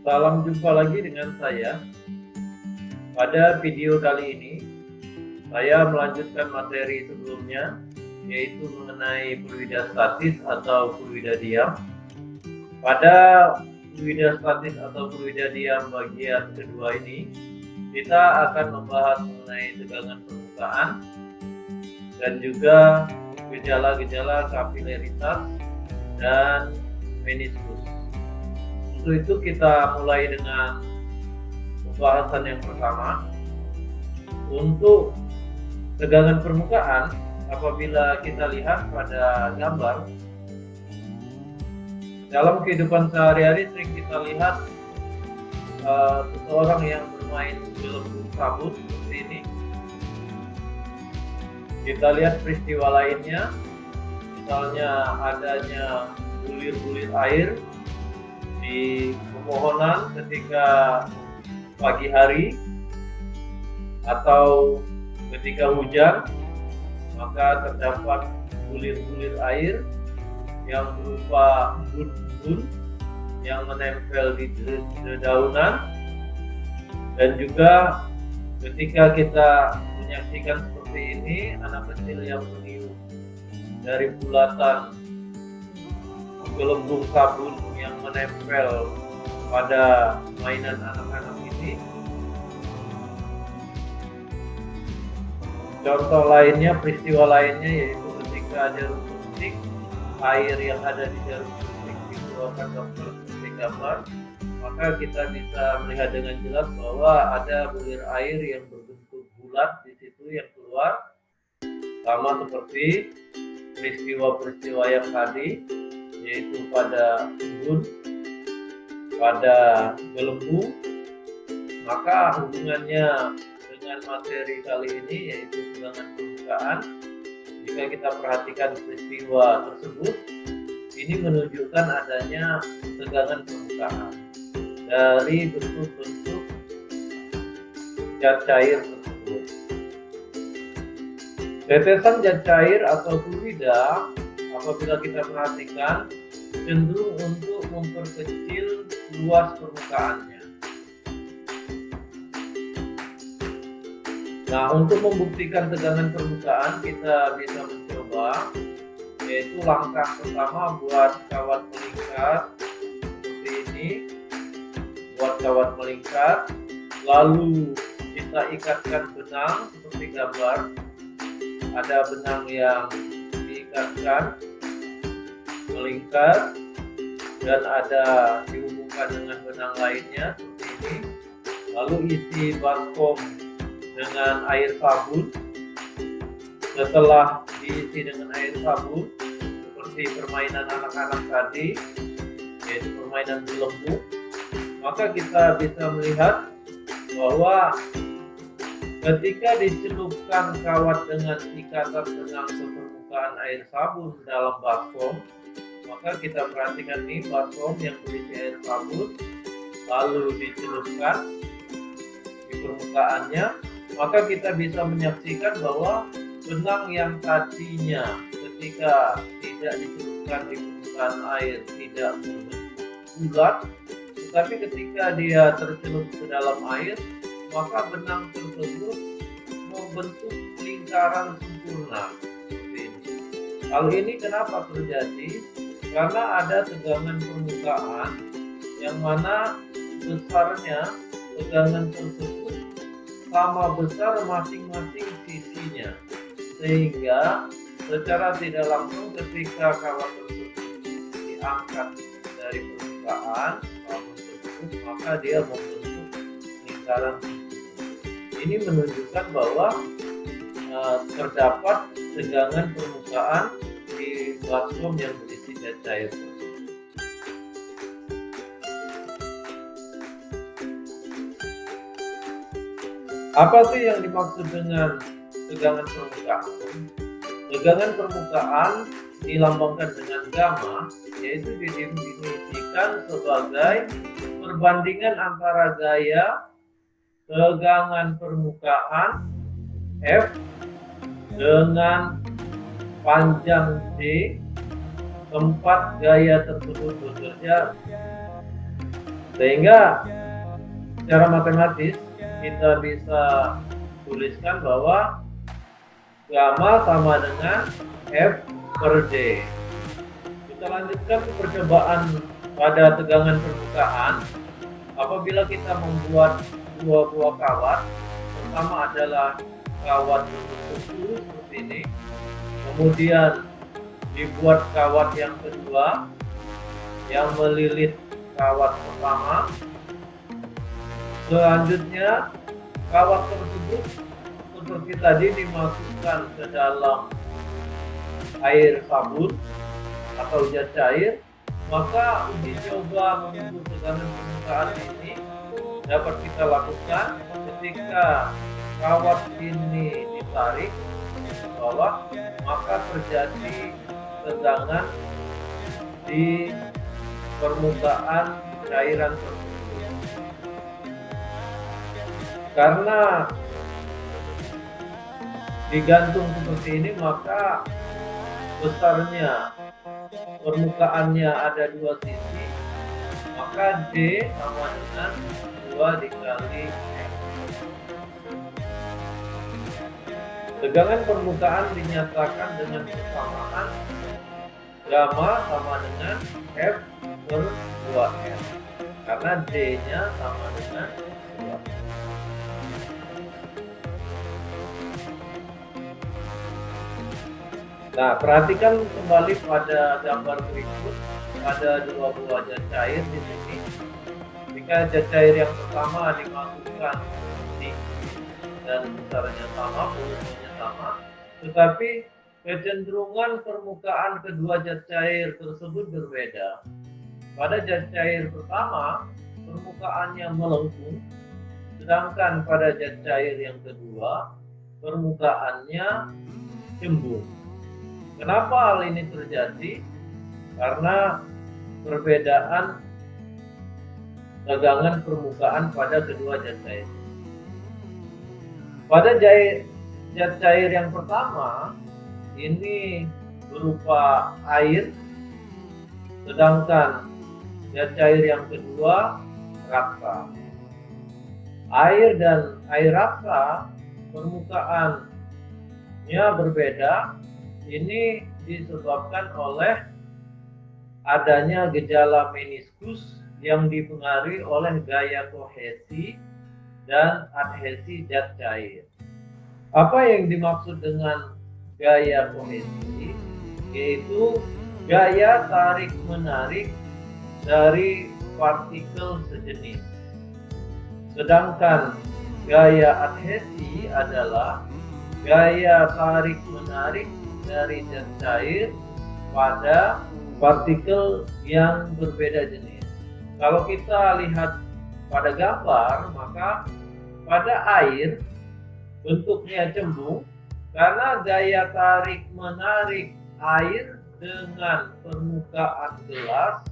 Salam jumpa lagi dengan saya. Pada video kali ini, saya melanjutkan materi sebelumnya, yaitu mengenai fluida statis atau fluida diam. Pada fluida statis atau fluida diam bagian kedua ini, kita akan membahas mengenai tegangan permukaan dan juga gejala-gejala kapilaritas dan meniskus. Untuk itu kita mulai dengan pembahasan yang pertama. Untuk tegangan permukaan, apabila kita lihat pada gambar, dalam kehidupan sehari-hari sering kita lihat seseorang yang bermain gelembung sabun seperti ini. Kita lihat peristiwa lainnya, misalnya adanya bulir-bulir air di pepohonan ketika pagi hari atau ketika hujan, maka terdapat bulir-bulir air yang berupa embun-embun yang menempel di dedaunan. Dan juga ketika kita menyaksikan seperti ini, anak kecil yang meniup dari bulatan gelembung sabun yang menempel pada mainan anak-anak ini. Contoh lainnya, peristiwa lainnya yaitu ketika jarum suntik, air yang ada di jarum suntik dikeluarkan dokter seperti gambar, maka kita bisa melihat dengan jelas bahwa ada bulir air yang berbentuk bulat di situ yang keluar, sama seperti peristiwa-peristiwa yang tadi, yaitu pada embun, pada gelembung. Maka hubungannya dengan materi kali ini yaitu tegangan permukaan. Jika kita perhatikan peristiwa tersebut, ini menunjukkan adanya tegangan permukaan dari bentuk-bentuk zat cair tersebut. Tetesan zat cair atau fluida, apabila kita perhatikan, cenderung untuk memperkecil luas permukaannya. Nah, untuk membuktikan tegangan permukaan, kita bisa mencoba, yaitu langkah pertama buat kawat melingkar seperti ini. Buat kawat melingkar, lalu kita ikatkan benang seperti gambar. Ada benang yang diikatkan melingkar dan ada dihubungkan dengan benang lainnya seperti ini. Lalu isi baskom dengan air sabun. Setelah diisi dengan air sabun, seperti permainan anak-anak tadi, yaitu permainan gelembung, maka kita bisa melihat bahwa ketika dicelupkan kawat dengan ikatan benang ke permukaan air sabun dalam baskom, maka kita perhatikan nih baskom yang berisi air sabun, lalu dicelupkan di permukaannya, maka kita bisa menyaksikan bahwa benang yang tadinya ketika tidak dicelupkan di permukaan air tidak berbentuk bulat, tetapi ketika dia tercelup ke dalam air, maka benang tersebut membentuk lingkaran sempurna seperti ini. Hal ini kenapa terjadi? Karena ada tegangan permukaan yang mana besarnya tegangan tersebut sama besar masing-masing sisinya, sehingga secara tidak langsung ketika kawat tersebut diangkat dari permukaan kawat tersebut, maka dia membentuk lingkaran. Ini menunjukkan bahwa terdapat tegangan permukaan di baskom yang berisi zat cair tersebut. Apa sih yang dimaksud dengan tegangan permukaan? Tegangan permukaan dilambangkan dengan gamma, yaitu didefinisikan sebagai perbandingan antara gaya tegangan permukaan F dengan panjang D tempat gaya tersebut bekerja Sehingga secara matematis kita bisa tuliskan bahwa gamma sama dengan F per D. Kita lanjutkan percobaan pada tegangan permukaan. Apabila kita membuat dua buah kawat, pertama adalah kawat berbentuk seperti ini, kemudian dibuat kawat yang kedua yang melilit kawat pertama. Selanjutnya kawat tersebut seperti tadi dimasukkan ke dalam air sabun atau zat cair, maka uji coba mengukur tegangan permukaan ini dapat kita lakukan ketika kawat ini ditarik ke bawah, maka terjadi tegangan di permukaan cairan tersebut. Karena digantung seperti ini, maka besarnya permukaannya ada dua sisi, maka D sama dengan 2 dikali M. Tegangan permukaan dinyatakan dengan persamaan gamma sama dengan F per 2M, karena D-nya sama dengan 2. Nah, perhatikan kembali pada gambar berikut. Ada dua buah zat cair di sini. Jika zat cair yang pertama dimasukkan tinggi dan besarnya sama, volumenya sama, tetapi kecenderungan permukaan kedua zat cair tersebut berbeda. Pada zat cair pertama, permukaannya melengkung, sedangkan pada zat cair yang kedua, permukaannya cembung. Kenapa hal ini terjadi? Karena perbedaan tegangan permukaan pada kedua zat cair. Pada zat cair yang pertama, ini berupa air, sedangkan zat cair yang kedua raksa. Air dan air raksa permukaannya berbeda. Ini disebabkan oleh adanya gejala meniskus yang dipengaruhi oleh gaya kohesi dan adhesi zat cair. Apa yang dimaksud dengan gaya kohesi? Yaitu gaya tarik-menarik dari partikel sejenis. Sedangkan gaya adhesi adalah gaya tarik-menarik dari zat cair pada partikel yang berbeda jenis. Kalau kita lihat pada gambar, maka pada air bentuknya cembung karena gaya tarik menarik air dengan permukaan gelas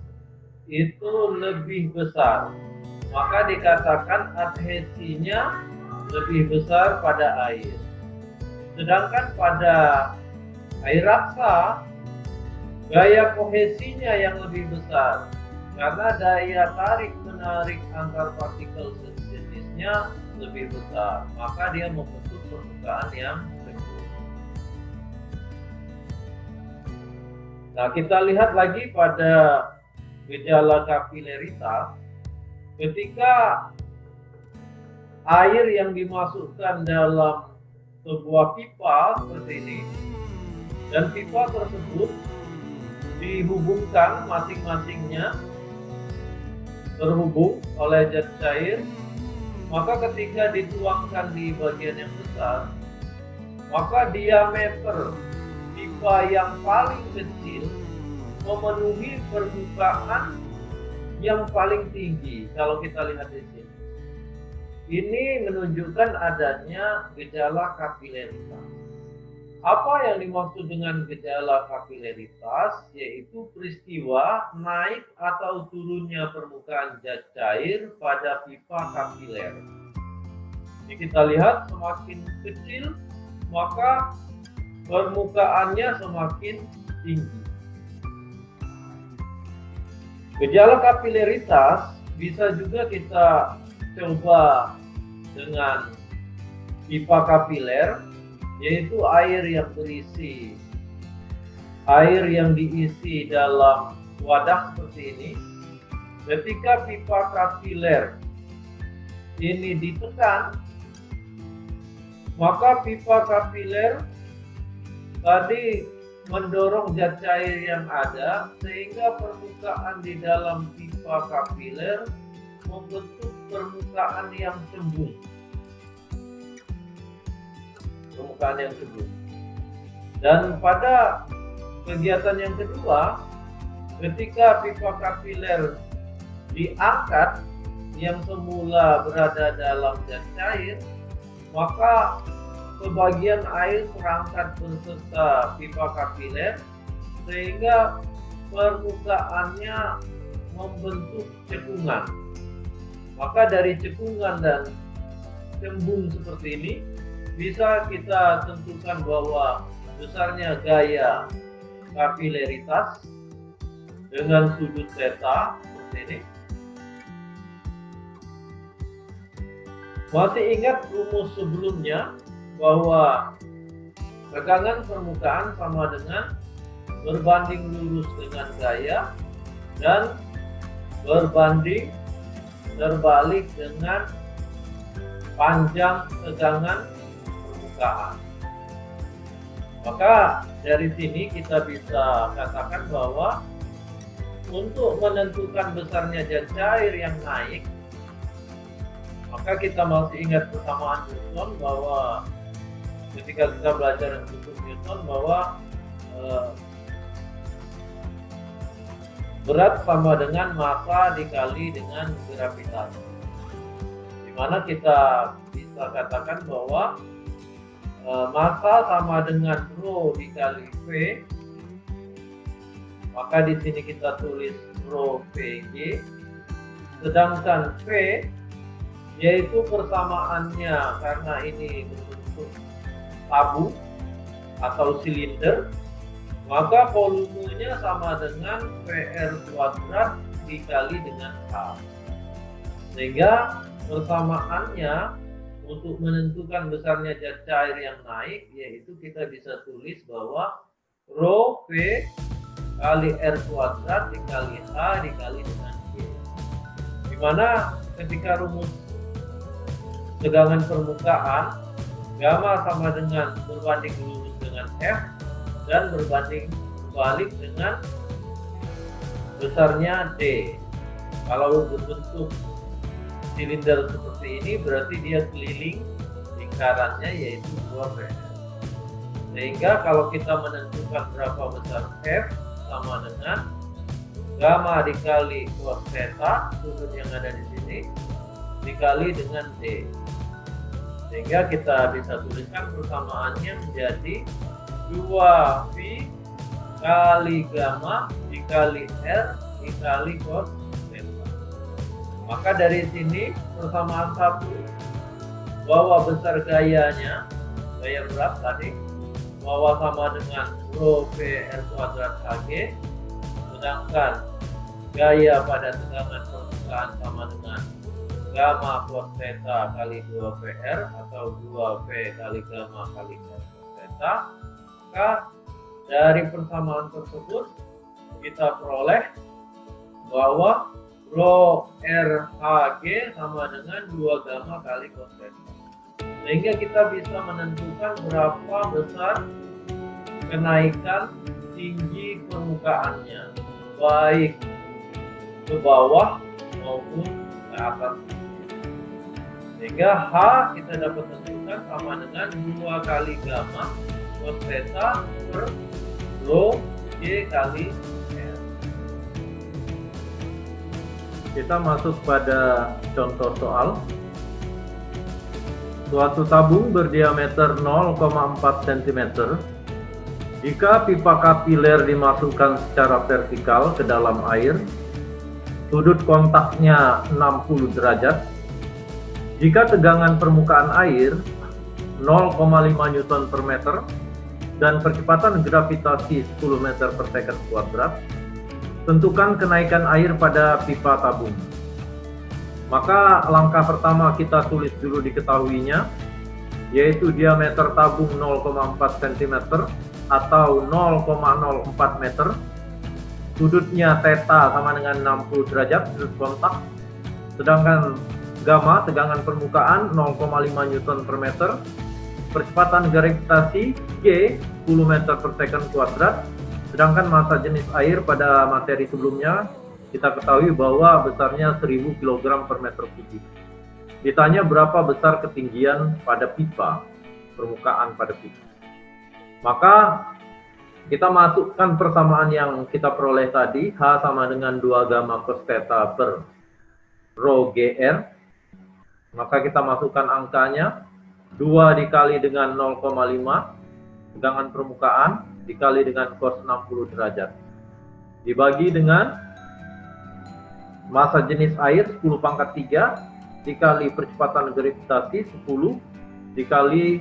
itu lebih besar, maka dikatakan adhesinya lebih besar pada air. Sedangkan pada air raksa, gaya kohesinya yang lebih besar karena daya tarik menarik antar partikel sejenisnya lebih besar, maka dia membentuk permukaan yang lembut. Nah, kita lihat lagi pada gejala kapilaritas. Ketika air yang dimasukkan dalam sebuah pipa seperti ini, dan pipa tersebut dihubungkan masing-masingnya terhubung oleh zat cair, maka ketika dituangkan di bagian yang besar, maka diameter pipa yang paling kecil memenuhi permukaan yang paling tinggi. Kalau kita lihat di sini, ini menunjukkan adanya gejala kapilaritas. Apa yang dimaksud dengan gejala kapilaritas? Yaitu peristiwa naik atau turunnya permukaan zat cair pada pipa kapiler. Jadi kita lihat semakin kecil, maka permukaannya semakin tinggi. Gejala kapilaritas bisa juga kita coba dengan pipa kapiler, yaitu air yang diisi dalam wadah seperti ini. Ketika pipa kapiler ini ditekan, maka pipa kapiler tadi mendorong zat cair yang ada sehingga permukaan di dalam pipa kapiler membentuk permukaan yang cembung. Dan pada kegiatan yang kedua, ketika pipa kapiler diangkat yang semula berada dalam zat cair, maka sebagian air terangkat beserta pipa kapiler sehingga permukaannya membentuk cekungan. Maka dari cekungan dan cembung seperti ini bisa kita tentukan bahwa besarnya gaya kapileritas dengan sudut theta seperti ini. Masih ingat rumus sebelumnya bahwa tegangan permukaan sama dengan berbanding lurus dengan gaya dan berbanding terbalik dengan panjang tegangan permukaan. Maka dari sini kita bisa katakan bahwa untuk menentukan besarnya zat cair yang naik, maka kita masih ingat persamaan Newton bahwa ketika kita belajar hukum Newton bahwa berat sama dengan massa dikali dengan gravitasi. Di mana kita bisa katakan bahwa massa sama dengan rho dikali V. Maka di sini kita tulis rho Vg. Sedangkan V yaitu persamaannya karena ini berbentuk tabung atau silinder, maka volumenya sama dengan PR kuadrat dikali dengan H. Sehingga persamaannya untuk menentukan besarnya zat cair yang naik, yaitu kita bisa tulis bahwa rho V kali R kuadrat dikali H dikali dengan G. Dimana ketika rumus tegangan permukaan, gamma sama dengan berbanding lurus dengan F dan berbanding balik dengan besarnya D. Kalau berbentuk silinder seperti ini berarti dia keliling lingkarannya yaitu 2PR. Sehingga kalau kita menentukan berapa besar F sama dengan gamma dikali cos theta, sudut yang ada di sini, dikali dengan D. Sehingga kita bisa tuliskan persamaannya menjadi 2V kali gamma dikali R dikali cos theta. Maka dari sini persamaan satu bahwa besar gayanya, gaya berat tadi, bahwa sama dengan rho V R kuadrat Kg, sedangkan gaya pada tegangan permukaan sama dengan gamma cos theta kali 2PR atau 2V kali gamma kali cos theta. Maka dari persamaan tersebut kita peroleh bahwa rho RHG sama dengan 2 gamma kali cos theta. Sehingga kita bisa menentukan berapa besar kenaikan tinggi permukaannya, baik ke bawah maupun ke atas. Sehingga H kita dapat tentukan sama dengan 2 kali gamma cos theta per rho G kali R. Kita masuk pada contoh soal. Suatu tabung berdiameter 0,4 cm. Jika pipa kapiler dimasukkan secara vertikal ke dalam air, sudut kontaknya 60 derajat. Jika tegangan permukaan air 0,5 Newton per meter dan percepatan gravitasi 10 meter per second kuadrat, tentukan kenaikan air pada pipa tabung. Maka langkah pertama kita tulis dulu diketahuinya, yaitu diameter tabung 0,4 cm atau 0,04 meter. Sudutnya theta sama dengan 60 derajat sudut kontak. Sedangkan gamma, tegangan permukaan 0,5 Newton per meter. Percepatan gravitasi G 10 meter per second kuadrat. Sedangkan massa jenis air pada materi sebelumnya kita ketahui bahwa besarnya 1000 kg per meter kubik. Ditanya berapa besar ketinggian pada pipa, permukaan pada pipa. Maka kita masukkan persamaan yang kita peroleh tadi, H sama dengan 2 gamma cos theta per rho GR. Maka kita masukkan angkanya, 2 dikali dengan 0,5, tegangan permukaan, dikali dengan cos 60 derajat. Dibagi dengan massa jenis air 10 pangkat 3, dikali percepatan gravitasi 10, dikali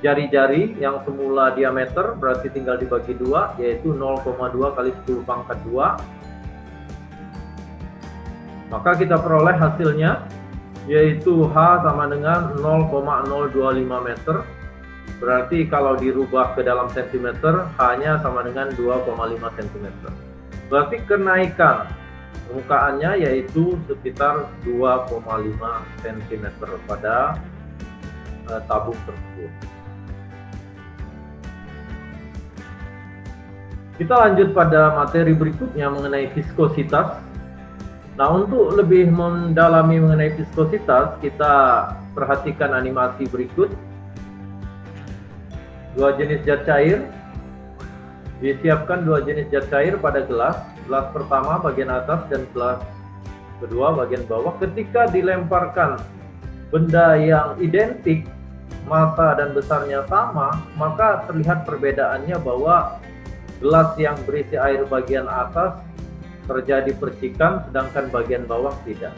jari-jari yang semula diameter, berarti tinggal dibagi 2, yaitu 0,2 kali 10 pangkat 2. Maka kita peroleh hasilnya, yaitu H sama dengan 0,025 meter. Berarti kalau dirubah ke dalam sentimeter, H-nya sama dengan 2,5 cm. Berarti kenaikan permukaannya yaitu sekitar 2,5 cm pada tabung tersebut. Kita lanjut pada materi berikutnya mengenai viskositas. Nah, untuk lebih mendalami mengenai viskositas, kita perhatikan animasi berikut. Dua jenis zat cair. Disiapkan dua jenis zat cair pada gelas. Gelas pertama bagian atas dan gelas kedua bagian bawah. Ketika dilemparkan benda yang identik, massa dan besarnya sama, maka terlihat perbedaannya bahwa gelas yang berisi air bagian atas terjadi percikan, sedangkan bagian bawah tidak.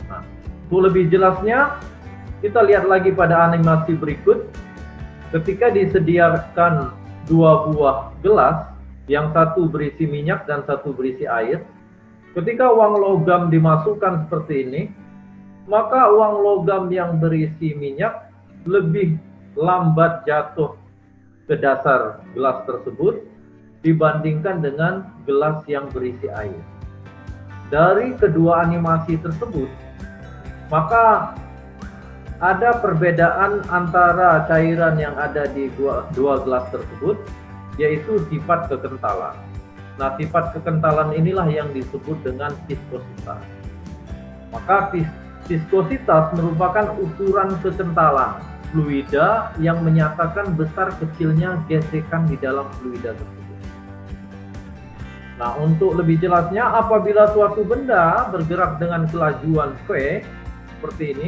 Nah, untuk lebih jelasnya, kita lihat lagi pada animasi berikut. Ketika disediakan dua buah gelas, yang satu berisi minyak dan satu berisi air, ketika uang logam dimasukkan seperti ini, maka uang logam yang berisi minyak lebih lambat jatuh ke dasar gelas tersebut dibandingkan dengan gelas yang berisi air. Dari kedua animasi tersebut, maka ada perbedaan antara cairan yang ada di dua gelas tersebut, yaitu sifat kekentalan. Nah, sifat kekentalan inilah yang disebut dengan viskositas. Maka viskositas merupakan ukuran kekentalan fluida yang menyatakan besar kecilnya gesekan di dalam fluida tersebut. Nah, untuk lebih jelasnya, apabila suatu benda bergerak dengan kelajuan V seperti ini,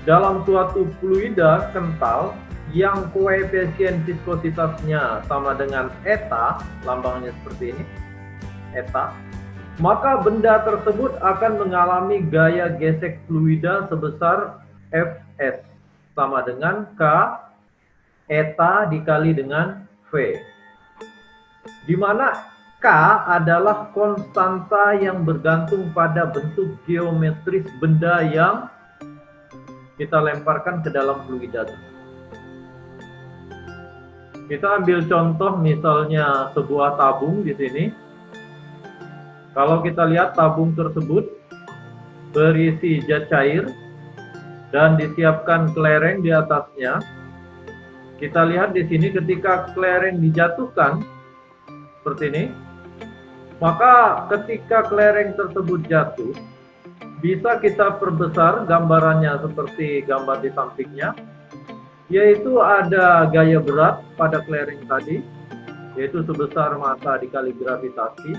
dalam suatu fluida kental yang koefisien viskositasnya sama dengan eta, lambangnya seperti ini, eta, maka benda tersebut akan mengalami gaya gesek fluida sebesar Fs sama dengan K eta dikali dengan V, di mana K adalah konstanta yang bergantung pada bentuk geometris benda yang kita lemparkan ke dalam fluida. Kita ambil contoh misalnya sebuah tabung di sini. Kalau kita lihat tabung tersebut berisi zat cair dan disiapkan kelereng di atasnya. Kita lihat di sini ketika kelereng dijatuhkan seperti ini, maka ketika kelereng tersebut jatuh, bisa kita perbesar gambarannya seperti gambar di sampingnya, yaitu ada gaya berat pada kelereng tadi, yaitu sebesar massa dikali gravitasi.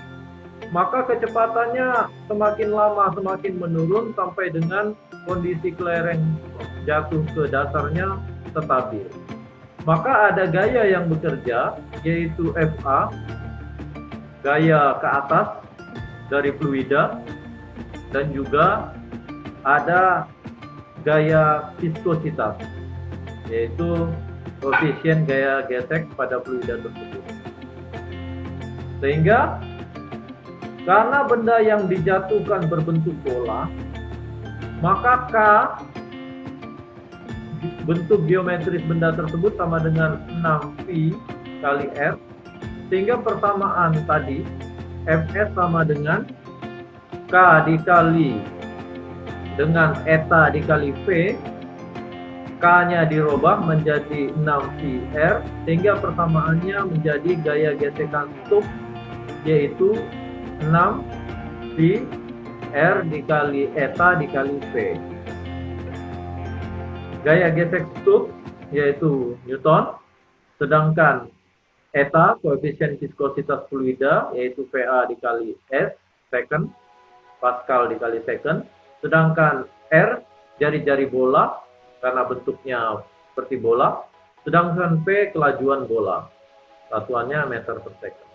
Maka kecepatannya semakin lama semakin menurun sampai dengan kondisi kelereng jatuh ke dasarnya stabil. Maka ada gaya yang bekerja, yaitu Fa, gaya ke atas dari fluida, dan juga ada gaya viskositas, yaitu koefisien gaya gesek pada fluida tersebut. Sehingga Karena benda yang dijatuhkan berbentuk bola, maka K bentuk geometris benda tersebut sama dengan 6pi kali R, sehingga persamaan tadi Fs sama dengan K dikali dengan eta dikali V, K-nya dirubah menjadi 6pi R, sehingga persamaannya menjadi gaya gesekan stuk, yaitu 6pi R dikali eta dikali V. Gaya gesek stuk yaitu Newton, sedangkan eta koefisien viskositas fluida yaitu VA dikali S second, Pascal dikali second, sedangkan R jari-jari bola karena bentuknya seperti bola, sedangkan P kelajuan bola, satuannya meter per second.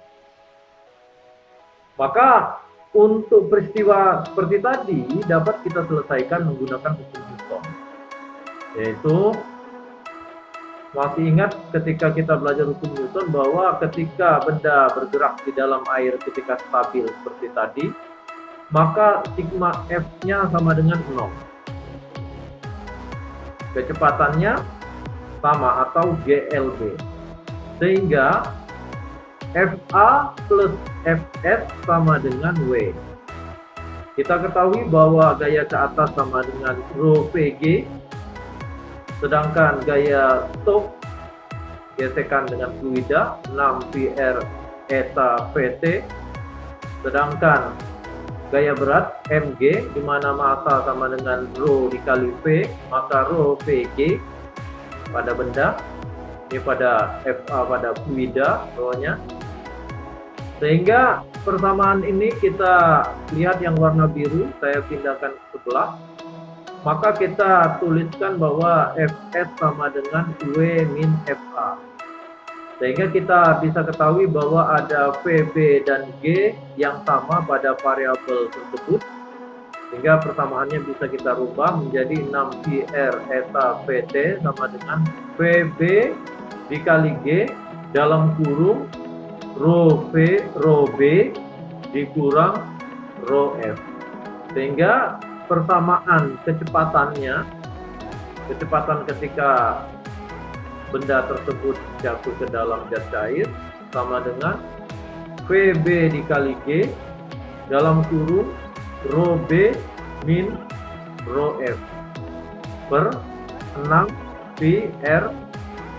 Maka untuk peristiwa seperti tadi dapat kita selesaikan menggunakan hukum Newton, yaitu masih ingat ketika kita belajar hukum Newton bahwa ketika benda bergerak di dalam air ketika stabil seperti tadi, maka sigma F-nya sama dengan 0. Kecepatannya sama atau GLB. Sehingga FA plus Fs sama dengan W. Kita ketahui bahwa gaya ke atas sama dengan rho Vg, sedangkan gaya stok gesekan dengan fluida 6πr eta Vt, sedangkan gaya berat mg di mana massa sama dengan rho dikali v, maka rho Vg pada benda, ini pada Fa pada fluida rho-nya. Sehingga persamaan ini kita lihat yang warna biru, saya pindahkan ke sebelah. Maka kita tuliskan bahwa Fs sama dengan W min Fa. Sehingga kita bisa ketahui bahwa ada Vb dan G yang sama pada variabel tersebut. Sehingga persamaannya bisa kita rubah menjadi 6πr eta Vt sama dengan Vb dikali G dalam kurung rho V rho B dikurang rho F. Sehingga persamaan kecepatannya, kecepatan ketika benda tersebut jatuh ke dalam jas cair sama dengan Vb dikali G dalam kurung rho B min rho F per 6πr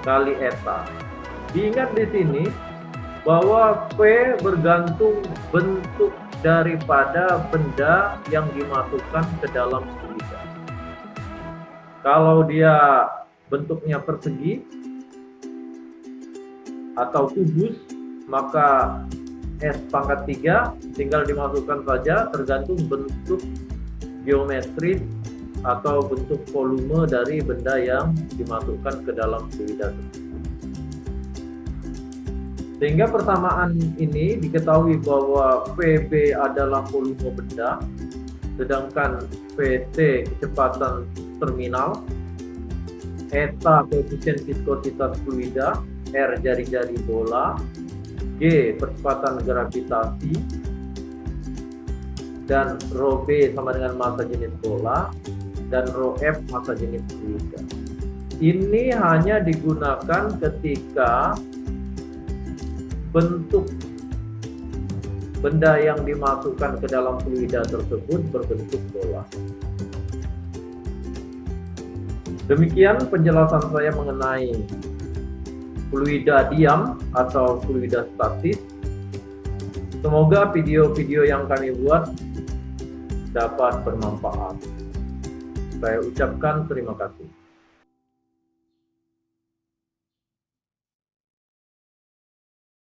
kali eta. Diingat di sini bahwa V bergantung bentuk daripada benda yang dimasukkan ke dalam fluida. Kalau dia bentuknya persegi atau kubus, maka S pangkat 3 tinggal dimasukkan saja, tergantung bentuk geometris atau bentuk volume dari benda yang dimasukkan ke dalam fluida tersebut. Sehingga persamaan ini diketahui bahwa Vb adalah volume benda, sedangkan Vt kecepatan terminal, eta koefisien viskositas fluida, R jari-jari bola, G percepatan gravitasi, dan rho B sama dengan massa jenis bola, dan rho F massa jenis fluida. Ini hanya digunakan ketika bentuk benda yang dimasukkan ke dalam fluida tersebut berbentuk bola. Demikian penjelasan saya mengenai fluida diam atau fluida statis. Semoga video-video yang kami buat dapat bermanfaat. Saya ucapkan terima kasih.